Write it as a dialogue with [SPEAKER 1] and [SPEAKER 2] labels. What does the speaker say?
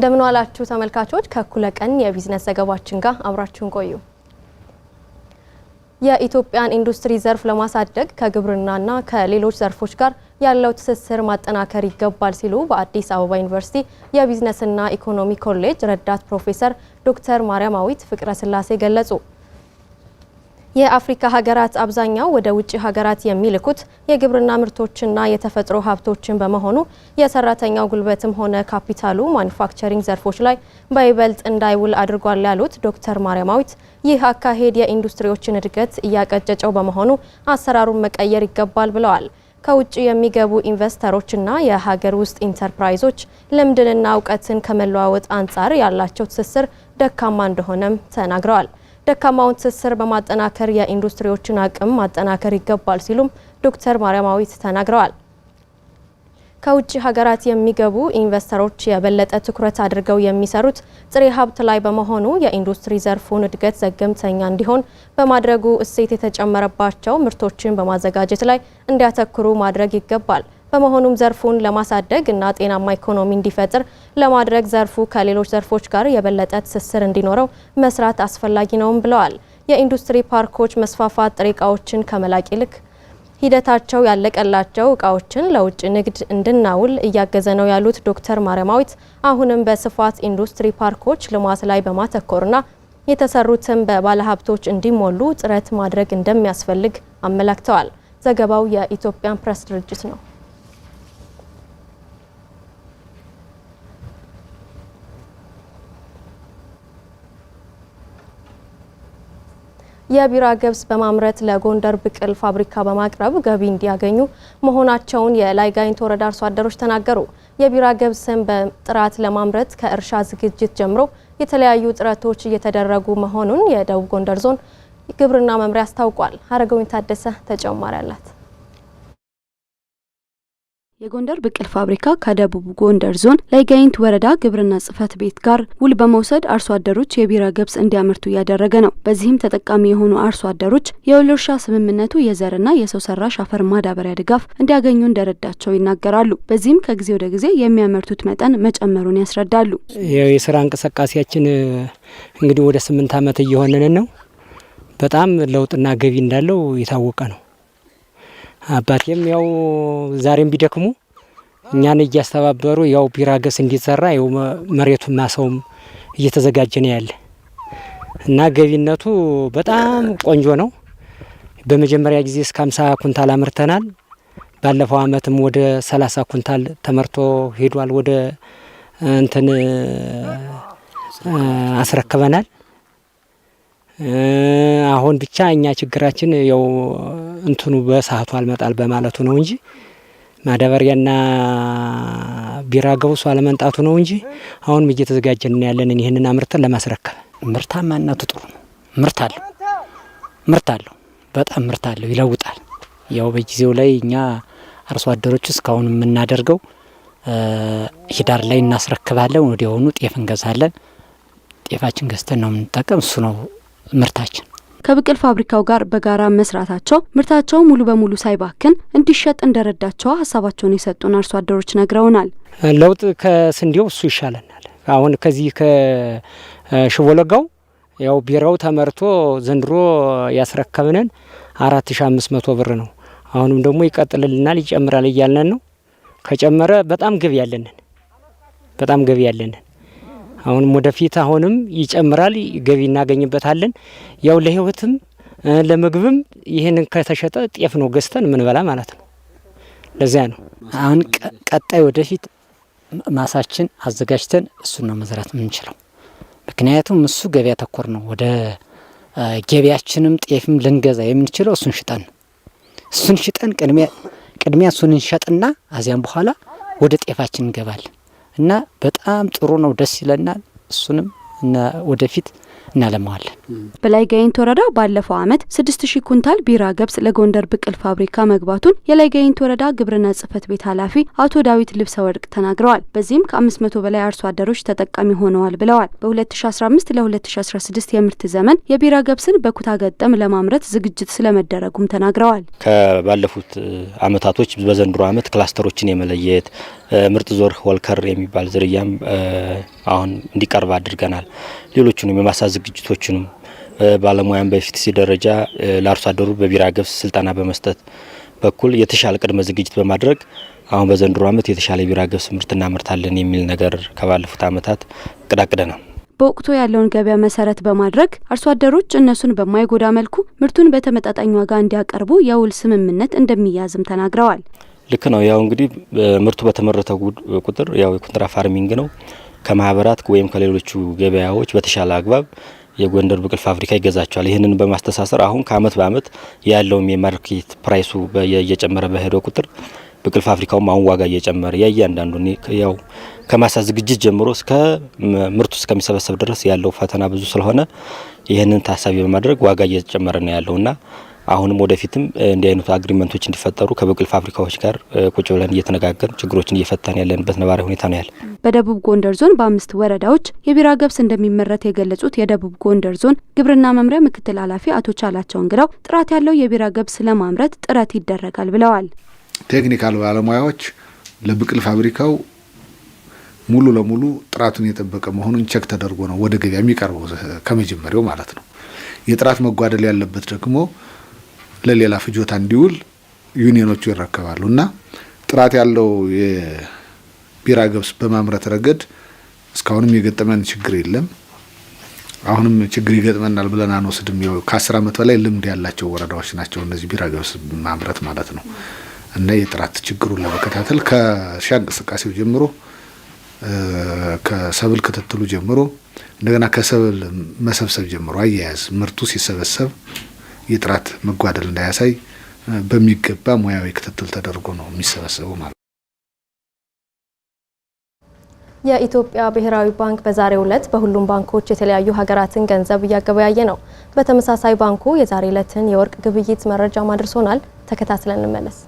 [SPEAKER 1] እንደምን ዋላችሁ ተመልካቾች ከኩለ ቀን የቢዝነስ ዘገባችን ጋር አብራችሁን ቆዩ። የኢትዮጵያን ኢንዱስትሪ ዘርፍ ለማሳደግ ከግብርናና ከሌሎች ዘርፎች ጋር ያለው ትስስር ማጠናከር ይገባል ሲሉ በአዲስ አበባ ዩኒቨርሲቲ የቢዝነስና ኢኮኖሚ ኮሌጅ ረዳት ፕሮፌሰር ዶክተር ማርያማዊት ፍቅረ ስላሴ ገለጹ። የአፍሪካ ሀገራት አብዛኛው ወደ ውጭ ሀገራት የሚልኩት የግብርና ምርቶችና የተፈጥሮ ሀብቶችን በመሆኑ የሰራተኛው ጉልበትም ሆነ ካፒታሉ ማኑፋክቸሪንግ ዘርፎች ላይ በይበልጥ እንዳይውል አድርጓል ያሉት ዶክተር ማርያማዊት ይህ አካሄድ የኢንዱስትሪዎችን እድገት እያቀጨጨው በመሆኑ አሰራሩን መቀየር ይገባል ብለዋል። ከውጭ የሚገቡ ኢንቨስተሮችና የሀገር ውስጥ ኢንተርፕራይዞች ልምድንና እውቀትን ከመለዋወጥ አንጻር ያላቸው ትስስር ደካማ እንደሆነም ተናግረዋል። ደካማውን ትስስር በማጠናከር የኢንዱስትሪዎችን አቅም ማጠናከር ይገባል ሲሉም ዶክተር ማርያማዊት ተናግረዋል። ከውጭ ሀገራት የሚገቡ ኢንቨስተሮች የበለጠ ትኩረት አድርገው የሚሰሩት ጥሬ ሀብት ላይ በመሆኑ የኢንዱስትሪ ዘርፉን እድገት ዘገምተኛ እንዲሆን በማድረጉ እሴት የተጨመረባቸው ምርቶችን በማዘጋጀት ላይ እንዲያተኩሩ ማድረግ ይገባል። በመሆኑም ዘርፉን ለማሳደግ እና ጤናማ ኢኮኖሚ እንዲፈጥር ለማድረግ ዘርፉ ከሌሎች ዘርፎች ጋር የበለጠ ትስስር እንዲኖረው መስራት አስፈላጊ ነውም ብለዋል። የኢንዱስትሪ ፓርኮች መስፋፋት ጥሬ እቃዎችን ከመላክ ይልቅ ሂደታቸው ያለቀላቸው እቃዎችን ለውጭ ንግድ እንድናውል እያገዘ ነው ያሉት ዶክተር ማርያማዊት አሁንም በስፋት ኢንዱስትሪ ፓርኮች ልማት ላይ በማተኮርና የተሰሩትን በባለሀብቶች እንዲሞሉ ጥረት ማድረግ እንደሚያስፈልግ አመላክተዋል። ዘገባው የኢትዮጵያን ፕሬስ ድርጅት ነው። የቢራ ገብስ በማምረት ለጎንደር ብቅል ፋብሪካ በማቅረብ ገቢ እንዲያገኙ መሆናቸውን የላይጋይንት ወረዳ አርሶ አደሮች ተናገሩ። የቢራ ገብስን በጥራት ለማምረት ከእርሻ ዝግጅት ጀምሮ የተለያዩ ጥረቶች እየተደረጉ መሆኑን የደቡብ ጎንደር ዞን ግብርና መምሪያ አስታውቋል። ሀረገወይን ታደሰ ተጨማሪ አላት።
[SPEAKER 2] የጎንደር ብቅል ፋብሪካ ከደቡብ ጎንደር ዞን ላይጋይንት ወረዳ ግብርና ጽሕፈት ቤት ጋር ውል በመውሰድ አርሶ አደሮች የቢራ ገብስ እንዲያመርቱ እያደረገ ነው። በዚህም ተጠቃሚ የሆኑ አርሶ አደሮች የውል እርሻ ስምምነቱ የዘርና የሰው ሰራሽ አፈር ማዳበሪያ ድጋፍ እንዲያገኙ እንደረዳቸው ይናገራሉ። በዚህም ከጊዜ ወደ ጊዜ የሚያመርቱት መጠን መጨመሩን ያስረዳሉ።
[SPEAKER 3] የስራ እንቅስቃሴያችን እንግዲህ ወደ 8 ዓመት እየሆነን ነው። በጣም ለውጥና ገቢ እንዳለው የታወቀ ነው። አባቴም ያው ዛሬም ቢደክሙ እኛን እያስተባበሩ ያው ቢራ ገብስ እንዲዘራ ያው መሬቱን ማሳውም እየተዘጋጀ ነው ያለ እና ገቢነቱ በጣም ቆንጆ ነው። በመጀመሪያ ጊዜ እስከ 50 ኩንታል አምርተናል። ባለፈው አመትም ወደ 30 ኩንታል ተመርቶ ሄዷል። ወደ እንትን አስረክበናል። አሁን ብቻ እኛ ችግራችን ያው እንትኑ በሰዓቱ አልመጣል በማለቱ ነው እንጂ ማዳበሪያና ቢራ ገብሱ አለመንጣቱ ነው እንጂ አሁን እየተዘጋጀን ያለን ይሄንን አምርተን ለማስረከብ።
[SPEAKER 4] ምርታማነቱ ጥሩ ነው። ምርት አለው በጣም ምርት አለው፣ ይለውጣል። ያው በጊዜው ላይ እኛ አርሶ አደሮች እስካሁን የምናደርገው ሂዳር ላይ እናስረክባለን፣ ወዲያውኑ ጤፍ እንገዛለን። ጤፋችን ገዝተን ነው የምንጠቀም። እሱ ነው ምርታችን።
[SPEAKER 2] ከብቅል ፋብሪካው ጋር በጋራ መስራታቸው ምርታቸው ሙሉ በሙሉ ሳይባክን እንዲሸጥ እንደረዳቸው ሀሳባቸውን የሰጡን አርሶ አደሮች ነግረውናል።
[SPEAKER 3] ለውጥ ከስንዴው እሱ ይሻለናል። አሁን ከዚህ ከሽቦለጋው ያው ቢራው ተመርቶ ዘንድሮ ያስረከብነን 4500 ብር ነው። አሁንም ደግሞ ይቀጥልልናል ይጨምራል እያልን ነው። ከጨመረ በጣም ገቢ ያለንን አሁንም ወደፊት አሁንም ይጨምራል፣ ገቢ እናገኝበታለን። ያው ለህይወትም ለምግብም ይሄንን ከተሸጠ ጤፍ ነው ገዝተን ምን በላ ማለት ነው። ለዚያ ነው
[SPEAKER 4] አሁን ቀጣይ ወደፊት ማሳችን አዘጋጅተን እሱን ነው መዝራት የምንችለው። ምክንያቱም እሱ ገበያ ተኮር ነው። ወደ ገበያችንም ጤፍም ልንገዛ የምንችለው እሱን ሽጠን ነው። እሱን ሽጠን ቅድሚያ እሱን እንሸጥና አዚያም በኋላ ወደ ጤፋችን እንገባለን እና በጣም ጥሩ ነው፣ ደስ ይለናል። እሱንም እና ወደፊት እናለማዋለን።
[SPEAKER 2] በላይጋይንት ወረዳ ባለፈው አመት 6000 ኩንታል ቢራ ገብስ ለጎንደር ብቅል ፋብሪካ መግባቱን የላይጋይንት ወረዳ ግብርና ጽሕፈት ቤት ኃላፊ አቶ ዳዊት ልብሰ ወርቅ ተናግረዋል። በዚህም ከ500 በላይ አርሶ አደሮች ተጠቃሚ ሆነዋል ብለዋል። በ2015 ለ2016 የምርት ዘመን የቢራ ገብስን በኩታ ገጠም ለማምረት ዝግጅት ስለመደረጉም ተናግረዋል።
[SPEAKER 5] ከባለፉት አመታቶች በዘንድሮ አመት ክላስተሮችን የመለየት ምርጥ ዞር ሆልከር የሚባል ዝርያም አሁን እንዲቀርብ አድርገናል። ሌሎችንም የማሳ ዝግጅቶችንም ባለሙያም በፊት ደረጃ ለአርሶ አደሩ በቢራ ገብስ ስልጠና በመስጠት በኩል የተሻለ ቅድመ ዝግጅት በማድረግ አሁን በዘንድሮ ዓመት የተሻለ ቢራ ገብስ ምርት እናመርታለን የሚል ነገር ከባለፉት ዓመታት ቅዳቅደናል።
[SPEAKER 2] በወቅቱ ያለውን ገበያ መሰረት በማድረግ አርሶ አደሮች እነሱን በማይጎዳ መልኩ ምርቱን በተመጣጣኝ ዋጋ እንዲያቀርቡ የውል ስምምነት እንደሚያዝም ተናግረዋል።
[SPEAKER 5] ልክ ነው። ያው እንግዲህ ምርቱ በተመረተ ቁጥር ያው የኮንትራ ፋርሚንግ ነው። ከማህበራት ወይም ከሌሎቹ ገበያዎች በተሻለ አግባብ የጎንደር ብቅል ፋብሪካ ይገዛቸዋል። ይህንን በማስተሳሰር አሁን ከአመት በአመት ያለውም የማርኬት ፕራይሱ እየጨመረ በሄደው ቁጥር ብቅል ፋብሪካውም አሁን ዋጋ እየጨመረ ያያንዳንዱ ያው ከማሳ ዝግጅት ጀምሮ እስከ ምርቱ እስከሚሰበሰብ ድረስ ያለው ፈተና ብዙ ስለሆነ ይህንን ታሳቢ በማድረግ ዋጋ እየጨመረ ነው ያለውና አሁንም ወደፊትም እንዲህ አይነቱ አግሪመንቶች እንዲፈጠሩ ከብቅል ፋብሪካዎች ጋር ቁጭ ብለን እየተነጋገርን ችግሮችን እየፈታን ያለንበት ነባራዊ ሁኔታ ነው ያለ።
[SPEAKER 2] በደቡብ ጎንደር ዞን በ5 ወረዳዎች የቢራ ገብስ እንደሚመረት የገለጹት የደቡብ ጎንደር ዞን ግብርና መምሪያ ምክትል ኃላፊ አቶ ቻላቸው እንግዳው ጥራት ያለው የቢራ ገብስ ለማምረት ጥረት ይደረጋል ብለዋል።
[SPEAKER 6] ቴክኒካል ባለሙያዎች ለብቅል ፋብሪካው ሙሉ ለሙሉ ጥራቱን የጠበቀ መሆኑን ቸክ ተደርጎ ነው ወደ ገበያ የሚቀርበው ከመጀመሪያው ማለት ነው። የጥራት መጓደል ያለበት ደግሞ ለሌላ ፍጆታ እንዲውል ዩኒየኖቹ ይረከባሉና ጥራት ያለው የቢራ ገብስ በማምረት ረገድ እስካሁንም የገጠመን ችግር የለም። አሁንም ችግር ይገጥመናል ብለን አንወስድም። ከ10 ዓመት በላይ ልምድ ያላቸው ወረዳዎች ናቸው እነዚህ ቢራ ገብስ ማምረት ማለት ነው። እና የጥራት ችግሩን ለመከታተል ከእርሻ እንቅስቃሴው ጀምሮ ከሰብል ክትትሉ ጀምሮ እንደገና ከሰብል መሰብሰብ ጀምሮ አያያዝ ምርቱ ሲሰበሰብ የጥራት መጓደል እንዳያሳይ በሚገባ ሙያዊ ክትትል ተደርጎ ነው የሚሰበሰበው ማለት ነው።
[SPEAKER 1] የኢትዮጵያ ብሔራዊ ባንክ በዛሬው ዕለት በሁሉም ባንኮች የተለያዩ ሀገራትን ገንዘብ እያገበያየ ነው። በተመሳሳይ ባንኩ የዛሬ ዕለትን የወርቅ ግብይት መረጃ ማድርሶናል። ተከታትለን እንመለስ።